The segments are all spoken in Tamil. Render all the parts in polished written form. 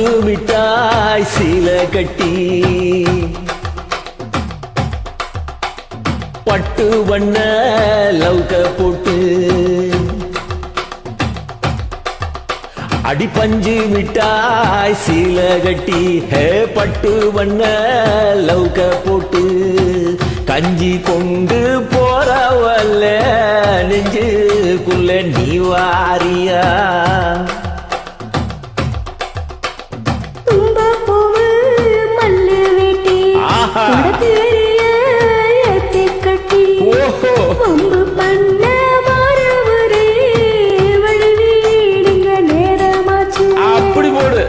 பஞ்சு மிட்டாய் சீலை கட்டி பட்டு வண்ண லவுக்க போட்டு அடி பஞ்சு மிட்டாய் சீலை கட்டி பட்டு வண்ண லவுக்க போட்டு கஞ்சி கொண்டு போறவல்ல நெஞ்சுக்குள்ள நீ வாரியா அப்படி போடு.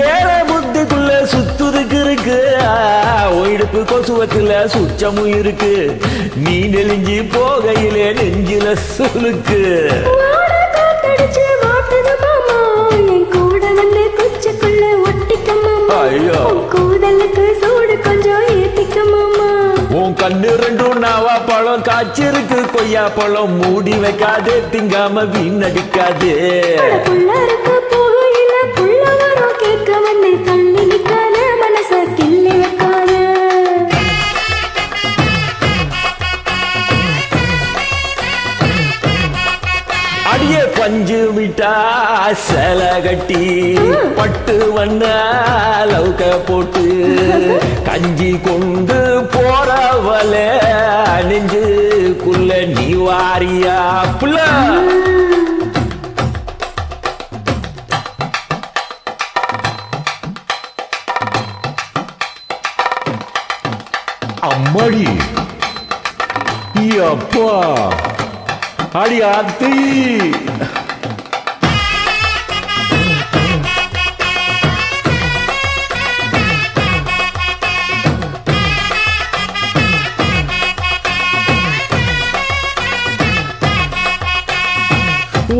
ஏற புத்திக்குள்ள சுத்துதுக்கு இருக்கு ஒயிடுப்பு கொசுவத்துல சுச்சமும் இருக்கு நீ நெலிஞ்சி போகையிலே நெஞ்சில சுலுக்கு ஐயோ உன் கண்ணு ரெண்டும் நாவா பழம் காய்ச்சிருக்கு கொய்யா பழம் மூடி வைக்காதே திங்காம வீணடிக்காதே அடியே பஞ்சு மிட்டா சேலை கட்டி பட்டு வண்ண லவுக்க போட்டு கஞ்சி கொண்டு போறவல நெஞ்சுக்குள்ள நீ வாரியா புள்ள அம்மாடி அப்பா அடி ஆத்தி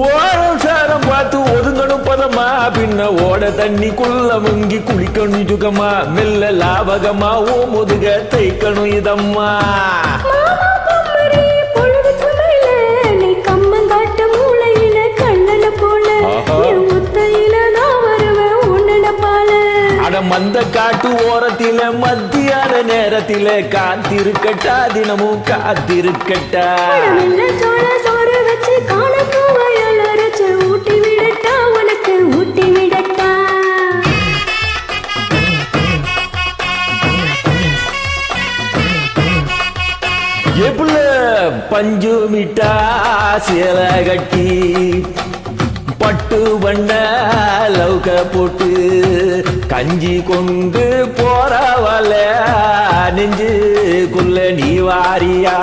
ஓரம் சாரம் பார்த்து ஒதுங்கணும் பதமா பின்ன ஓட தண்ணிக்குள்ள முங்கி குளிக்கணும் சுகமா மெல்ல லாபகமா ஓ முதுக தைக்கணும் இதம்மா மந்த காட்டு ஓரத்தில மத்தியான நேரத்தில காத்திருக்கட்டா தினமும் காத்திருக்கட்டா ஊட்டி விடட்டா உனக்கு ஊட்டி விடட்டா எப்புல பஞ்சு மிட்டா சேலை கட்டி பட்டு வண்ண லவுக்க போட்டு கஞ்சி கொண்டு போறவல நெஞ்சுக்குள்ள நீ வாரியா